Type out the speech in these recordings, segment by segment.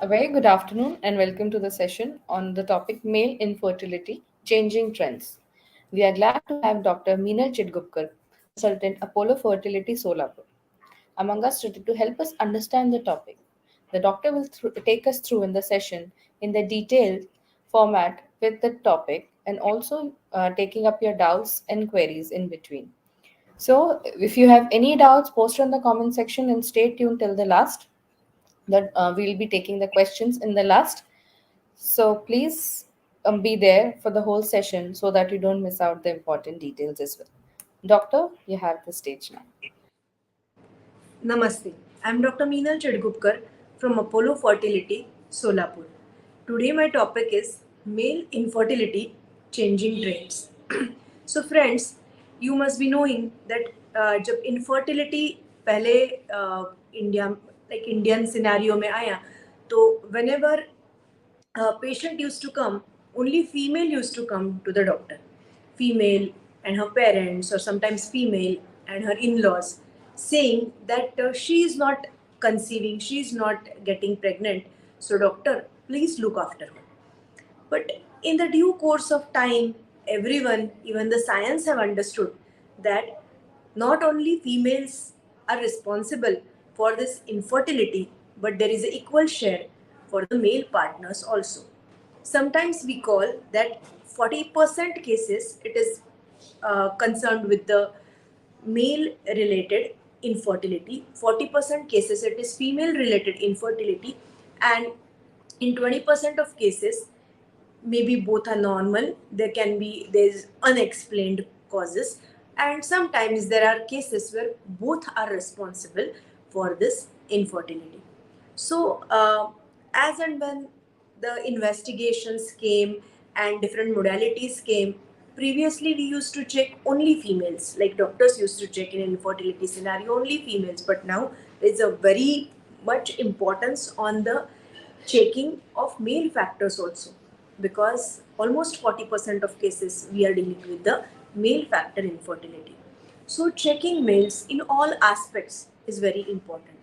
A very good afternoon and welcome to the session on the topic male infertility changing trends. We are glad to have Dr. Meenal Chidgupkar, consultant Apollo Fertility Solapur, among us today to help us understand the topic. The doctor will take us through in the session in the detailed format with the topic and also taking up your doubts and queries in between. So, if you have any doubts, post on the comment section and stay tuned till the last. That we'll be taking the questions in the last. So please be there for the whole session so that you don't miss out the important details as well. Doctor, you have the stage now. Namaste. I'm Dr. Meenal Chidgupkar from Apollo Fertility, Solapur. Today my topic is male infertility changing trends. So friends, you must be knowing that जब infertility पहले India Indian scenario में आया तो whenever a patient used to come, only female used to come to the doctor. Female and her parents, or sometimes female and her in laws, saying that she is not conceiving, she is not getting pregnant. So, doctor, please look after her. But in the due course of time, everyone, even the science, have understood that not only females are responsible for this infertility, but there is an equal share for the male partners also. Sometimes we call that 40% cases it is concerned with the male related infertility, 40% cases it is female related infertility, and in 20% of cases maybe both are normal, there's unexplained causes, and sometimes there are cases where both are responsible for this infertility. So as and when the investigations came and different modalities came, previously we used to check only females, like doctors used to check in infertility scenario only females, but now there's a very much importance on the checking of male factors also, because almost 40% of cases we are dealing with the male factor infertility. So checking males in all aspects is very important.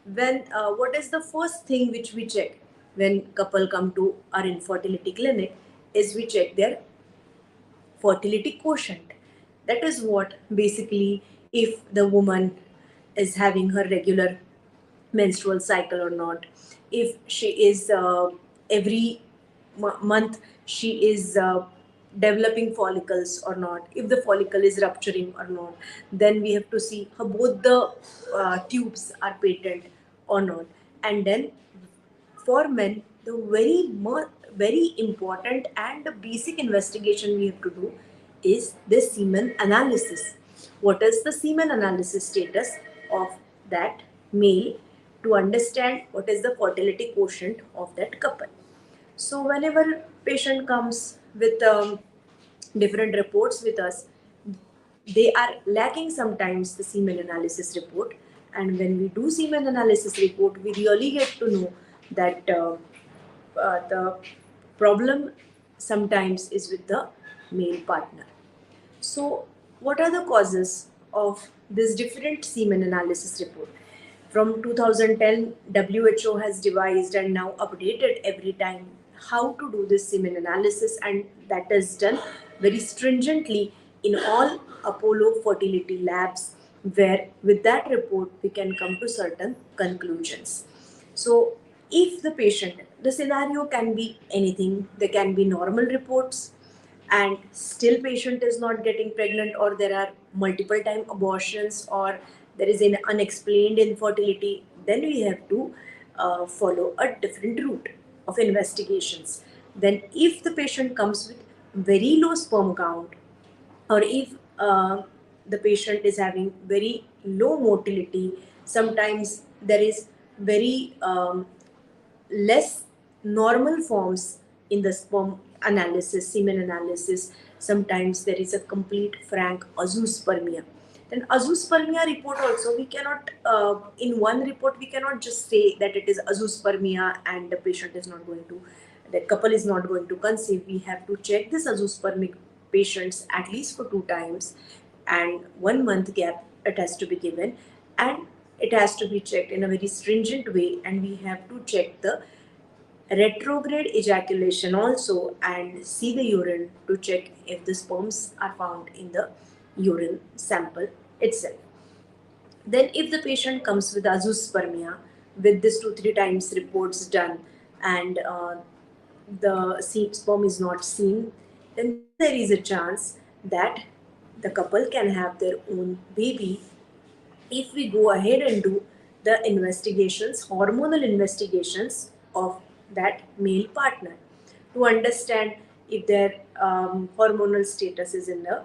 When what is the first thing which we check when couple come to our infertility clinic is we check their fertility quotient. That is what basically, if the woman is having her regular menstrual cycle or not, if she is every month she is developing follicles or not, if the follicle is rupturing or not, then we have to see how both the tubes are patent or not. And then for men, the very important and the basic investigation we have to do is the semen analysis. What is the semen analysis status of that male, to understand what is the fertility quotient of that couple? So whenever patient comes with different reports with us, they are lacking sometimes the semen analysis report, and when we do semen analysis report, we really get to know that the problem sometimes is with the male partner. So what are the causes of this different semen analysis report? From 2010, WHO has devised and now updated every time how to do this semen analysis, and that is done very stringently in all Apollo fertility labs, where with that report we can come to certain conclusions. So if the patient, the scenario can be anything, there can be normal reports and still patient is not getting pregnant, or there are multiple time abortions, or there is an unexplained infertility, then we have to follow a different route of investigations. Then if the patient comes with very low sperm count, or if the patient is having very low motility, sometimes there is very less normal forms in the sperm analysis, semen analysis. Sometimes there is a complete frank azoospermia. Then azoospermia report also, we cannot, in one report, we cannot just say that it is azoospermia and the patient is not going to, the couple is not going to conceive. We have to check this azoospermic patients at least for 2 times, and 1 month gap it has to be given, and it has to be checked in a very stringent way, and we have to check the retrograde ejaculation also, and see the urine to check if the sperms are found in the urine sample itself. Then, if the patient comes with azoospermia, with this 2-3 times reports done, and the sperm is not seen, then there is a chance that the couple can have their own baby if we go ahead and do the investigations, hormonal investigations of that male partner to understand if their hormonal status is in the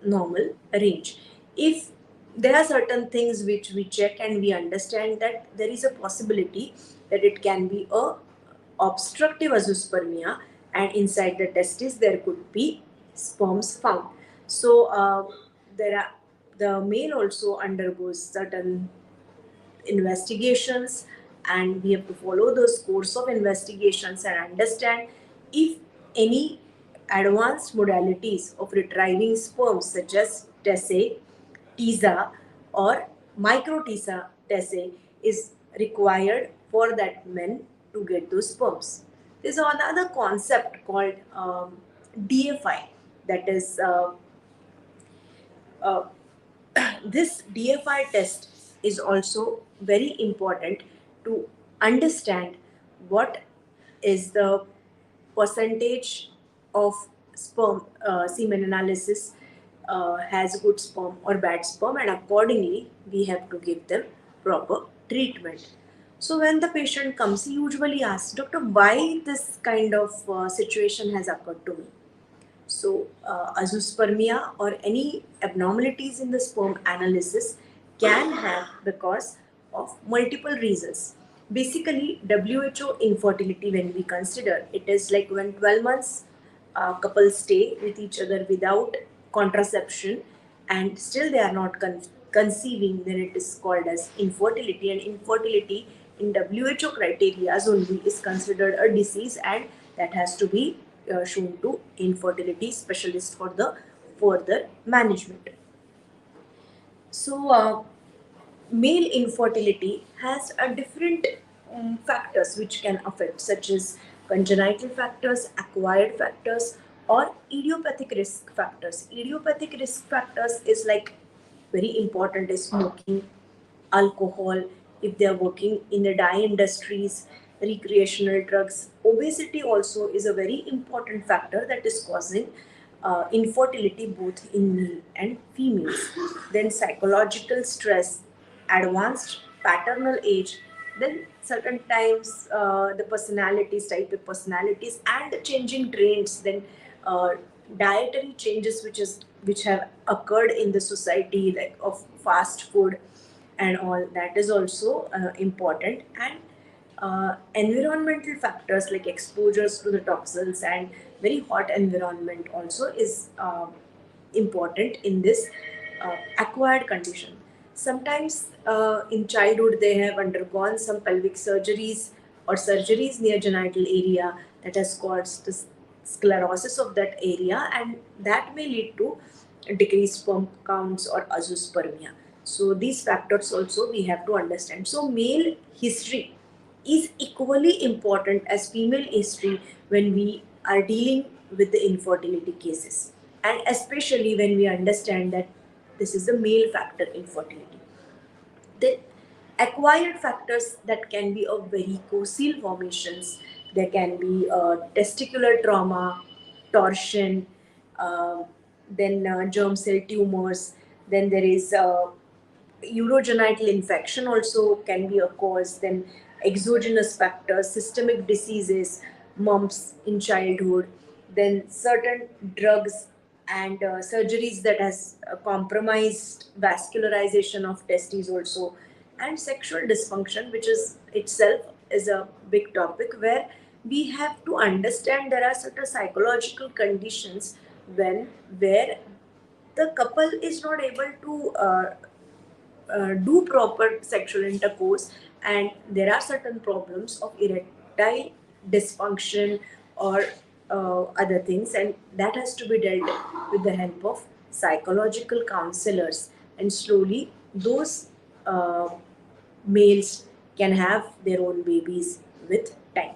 normal range. If there are certain things which we check and we understand that there is a possibility that it can be a obstructive azoospermia, and inside the testis there could be sperms found. So there are the male also undergoes certain investigations, and we have to follow those course of investigations and understand if any advanced modalities of retrieving sperm such as TESE, TISA or micro TISA TESE is required for that men to get those sperms. There's another concept called DFI, that is uh, this DFI test is also very important to understand what is the percentage of sperm semen analysis has good sperm or bad sperm, and accordingly we have to give them proper treatment. So when the patient comes, he usually asks, doctor, why this kind of situation has occurred to me? So, azoospermia or any abnormalities in the sperm analysis can have the cause of multiple reasons. Basically, WHO infertility, when we consider, it is like when 12 months couples stay with each other without contraception and still they are not conceiving, then it is called as infertility. And infertility in WHO criteria only is considered a disease, and that has to be shown to infertility specialist for the further management. So, male infertility has a different factors which can affect, such as congenital factors, acquired factors, or idiopathic risk factors. Idiopathic risk factors is like very important is smoking, alcohol, if they are working in the dye industries, recreational drugs. Obesity also is a very important factor that is causing infertility both in male and females. Then psychological stress, advanced paternal age, then certain times the personalities, type of personalities, and changing trends, then uh, dietary changes which have occurred in the society, like of fast food and all, that is also important. And environmental factors like exposures to the toxins and very hot environment also is important in this acquired condition. Sometimes in childhood they have undergone some pelvic surgeries or surgeries near genital area that has caused the sclerosis of that area, and that may lead to decreased sperm counts or azoospermia. So these factors also we have to understand. So male history is equally important as female history when we are dealing with the infertility cases, and especially when we understand that this is the male factor infertility. The acquired factors that can be of varicocele formations, there can be testicular trauma, torsion, uh, then germ cell tumors, then there is urogenital infection also can be a cause, then exogenous factors, systemic diseases, mumps in childhood, then certain drugs and surgeries that has compromised vascularization of testes also, and sexual dysfunction, which is itself is a big topic where we have to understand there are certain psychological conditions when where the couple is not able to do proper sexual intercourse, and there are certain problems of erectile dysfunction or other things, and that has to be dealt with the help of psychological counselors, and slowly those uh, males can have their own babies with time.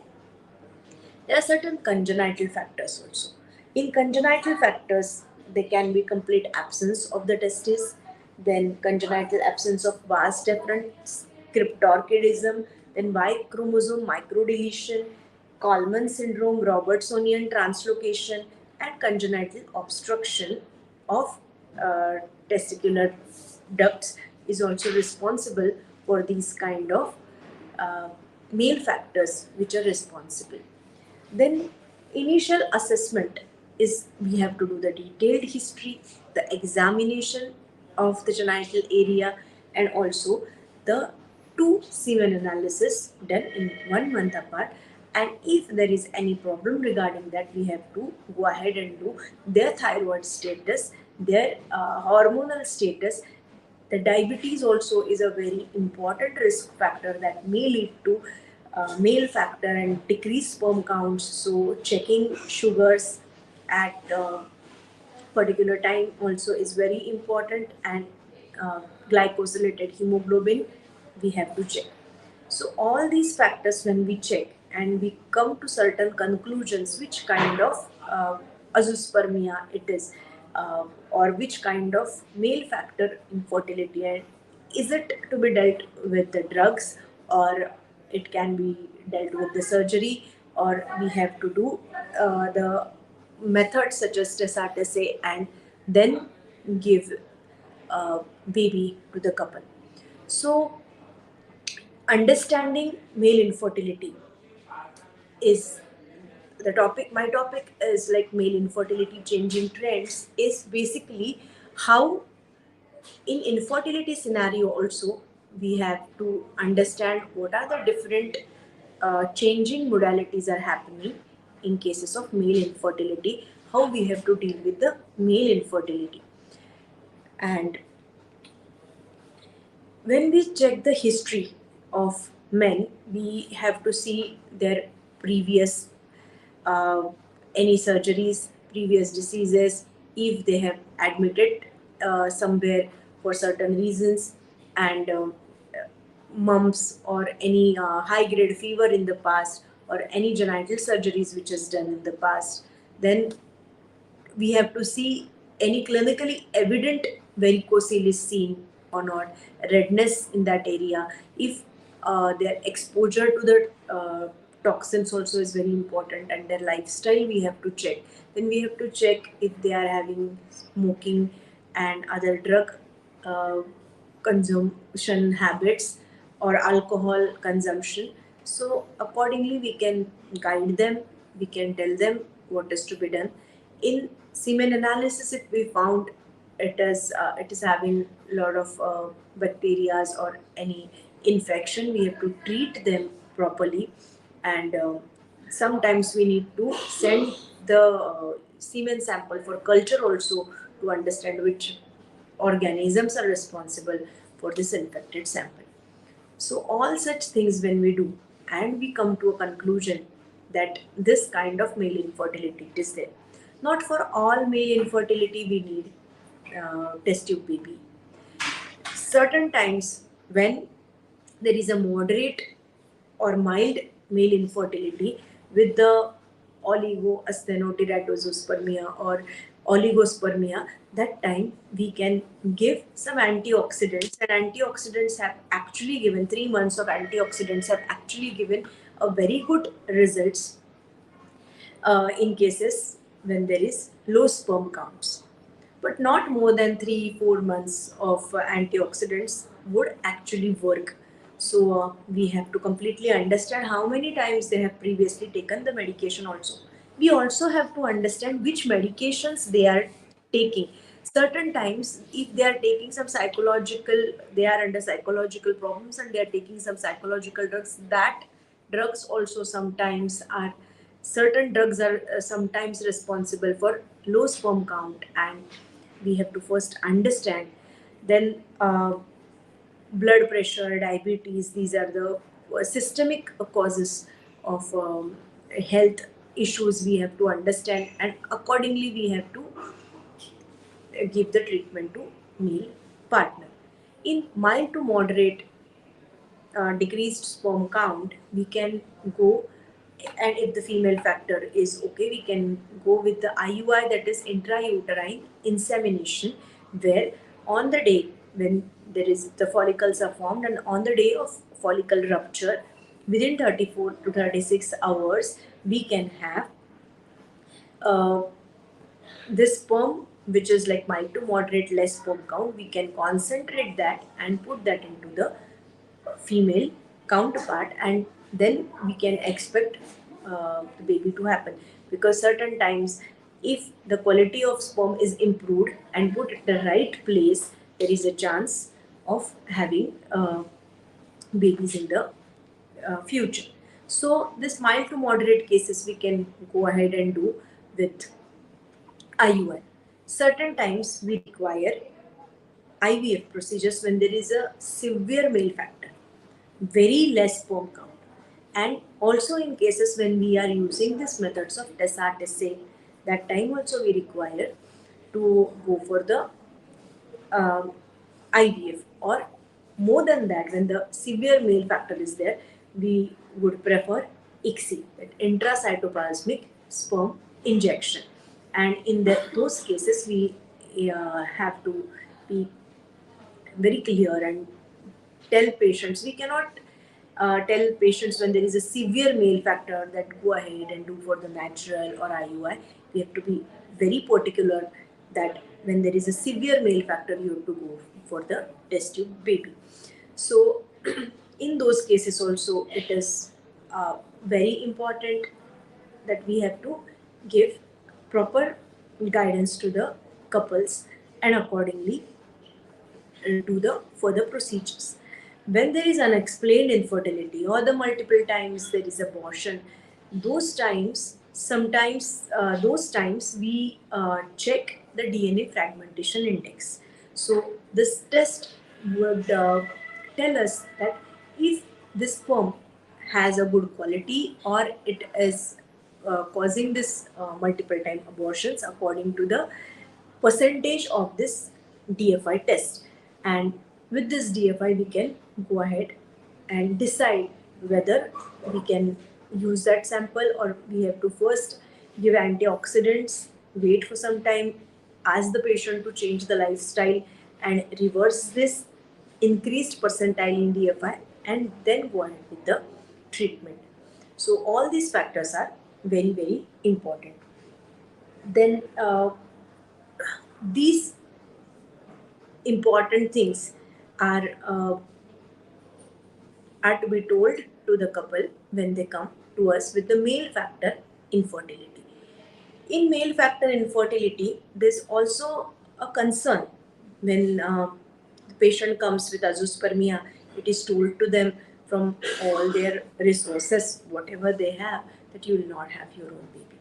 There are certain congenital factors also. In congenital factors, there can be complete absence of the testis, then congenital absence of vas deferens, cryptorchidism, then Y chromosome microdeletion, Kallman syndrome, Robertsonian translocation, and congenital obstruction of uh, testicular ducts is also responsible for these kind of uh, male factors which are responsible. Then initial assessment is we have to do the detailed history, the examination of the genital area, and also the two semen analysis done in 1 month apart. And if there is any problem regarding that, we have to go ahead and do their thyroid status, their hormonal status. The diabetes also is a very important risk factor that may lead to male factor and decreased sperm counts. So checking sugars at particular time also is very important, and glycosylated hemoglobin we have to check. So all these factors when we check and we come to certain conclusions which kind of azoospermia it is, or which kind of male factor infertility, and is it to be dealt with the drugs, or it can be dealt with the surgery, or we have to do the methods such as TSA and then give baby to the couple. So understanding male infertility is the topic. My topic is like male infertility changing trends is basically how in infertility scenario also we have to understand what are the different changing modalities are happening in cases of male infertility, how we have to deal with the male infertility. And when we check the history of men, we have to see their previous uh, any surgeries, previous diseases, if they have admitted somewhere for certain reasons, and mumps or any high grade fever in the past, or any genital surgeries which is done in the past. Then we have to see any clinically evident varicocele is seen or not, redness in that area. If their exposure to the toxins also is very important, and their lifestyle we have to check. Then we have to check if they are having smoking and other drug uh, consumption habits or alcohol consumption. So accordingly we can guide them, we can tell them what is to be done. In semen analysis, if we found it is having a lot of bacteria or any infection, we have to treat them properly. And sometimes we need to send the semen sample for culture also, to understand which organisms are responsible for this infected sample. So, all such things when we do, and we come to a conclusion that this kind of male infertility is there. Not for all male infertility we need test tube baby. Certain times when there is a moderate or mild male infertility with the oligoasthenoteratospermia or oligospermia, that time we can give some antioxidants, and antioxidants have actually given 3 months of antioxidants have actually given a very good results in cases when there is low sperm counts. But not more than 3 4 months of antioxidants would actually work. So we have to completely understand how many times they have previously taken the medication also. We also have to understand which medications they are taking. Certain times, if they are taking some psychological, they are under psychological problems and they are taking some psychological drugs, that drugs also sometimes are, certain drugs are sometimes responsible for low sperm count, and we have to first understand. Then blood pressure, diabetes, these are the systemic causes of health issues we have to understand, and accordingly we have to give the treatment to male partner. In mild to moderate decreased sperm count, we can go And if the female factor is okay, we can go with the IUI, that is intrauterine insemination, where on the day when there is the follicles are formed and on the day of follicle rupture, within 34 to 36 hours, we can have uh, this sperm, which is like mild to moderate less sperm count. We can concentrate that and put that into the female counterpart, and then we can expect the baby to happen. Because certain times, if the quality of sperm is improved and put at the right place, there is a chance of having babies in the future. So this mild to moderate cases we can go ahead and do with IUI. Certain times we require IVF procedures when there is a severe male factor, very less sperm count. And also in cases when we are using these methods of TESA, that time also we require to go for the um, IVF, or more than that, when the severe male factor is there, we would prefer ICSI, that intracytoplasmic sperm injection. And in those cases, we have to be very clear and tell patients. We cannot tell patients when there is a severe male factor that go ahead and do for the natural or IUI. We have to be very particular that when there is a severe male factor, you have to go for the test tube baby. So in those cases also, it is very important that we have to give proper guidance to the couples and accordingly do the further procedures. When there is unexplained infertility or the multiple times there is abortion, those times we check the DNA fragmentation index. So this test would tell us that if this sperm has a good quality or it is causing this multiple time abortions according to the percentage of this DFI test. And with this DFI, we can go ahead and decide whether we can use that sample, or we have to first give antioxidants, wait for some time, ask the patient to change the lifestyle and reverse this increased percentile in DFI, and then go ahead with the treatment. So all these factors are very, very important. Then these important things are uh, are to be told to the couple when they come to us with the male factor infertility. In male factor infertility, there's also a concern when the patient comes with azoospermia. It is told to them from all their resources, whatever they have, that you will not have your own baby.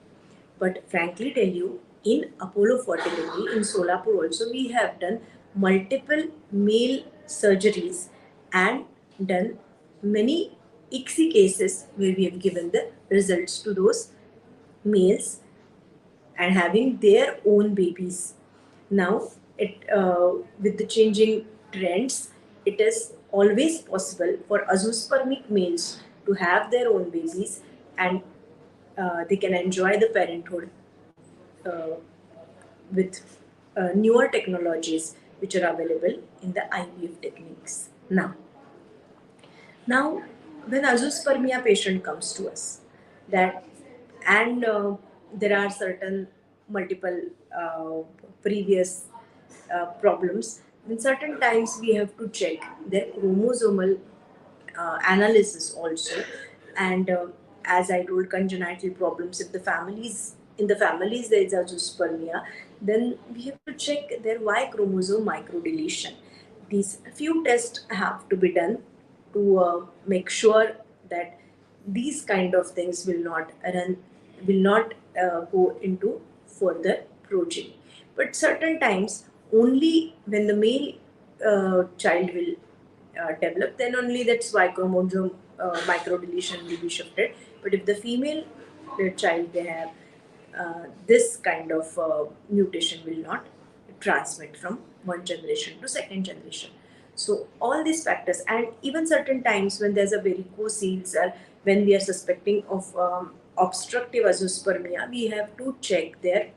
But frankly tell you, in Apollo Fertility in Solapur also, we have done multiple male surgeries and done many ICSI cases where we have given the results to those males and having their own babies. Now, with the changing trends, it is always possible for azoospermic males to have their own babies, and they can enjoy the parenthood uh, with newer technologies which are available in the IVF techniques now. Now, when azoospermia patient comes to us, that and there are certain multiple previous problems, then certain times we have to check their chromosomal analysis also. And as I told, congenital problems, if the families there is azoospermia, then we have to check their Y chromosome microdeletion. These few tests have to be done to make sure that these kind of things will not go into further progeny. But certain times, only when the male child will develop, then only that's why chromosome microdeletion will be shifted. But if the female child they have, this kind of mutation will not transmit from one generation to second generation. So all these factors, and even certain times when there's a varicose when we are suspecting of obstructive azoospermia, we have to check their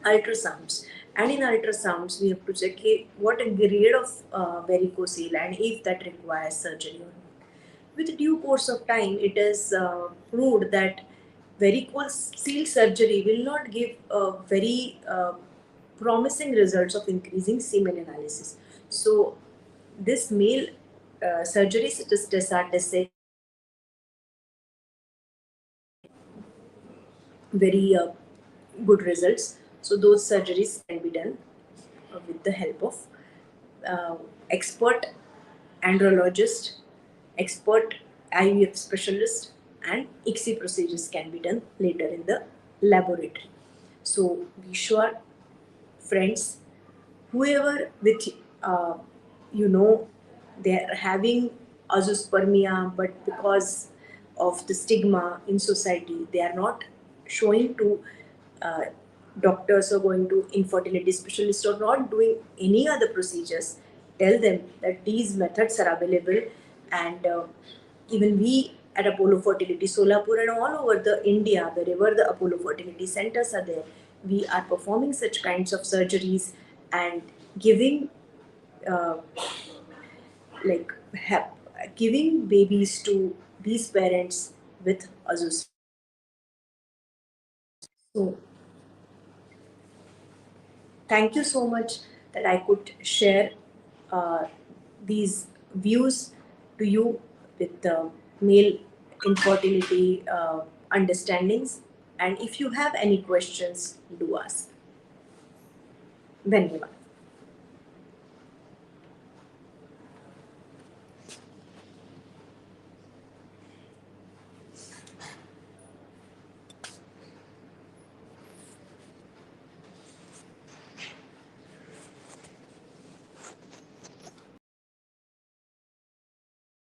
ultrasounds. And in ultrasounds, we have to check what a grade of varicocele and if that requires surgery or not. With due course of time, it is proved that varicocele surgery will not give very promising results of increasing semen analysis. So, this male surgery such as tesate very good results. So, those surgeries can be done with the help of expert andrologist, expert IVF specialist, and ICSI procedures can be done later in the laboratory. So be sure, friends, whoever with uh, you know they're having azoospermia, but because of the stigma in society, they are not showing to uh, doctors or going to infertility specialists or not doing any other procedures. Tell them that these methods are available, and even we at Apollo Fertility Solapur and all over the India, wherever the Apollo Fertility centers are there, we are performing such kinds of surgeries and giving uh, like giving babies to these parents with azus. So thank you so much that I could share uh, these views to you with male infertility understandings. And if you have any questions, do ask. धन्यवाद.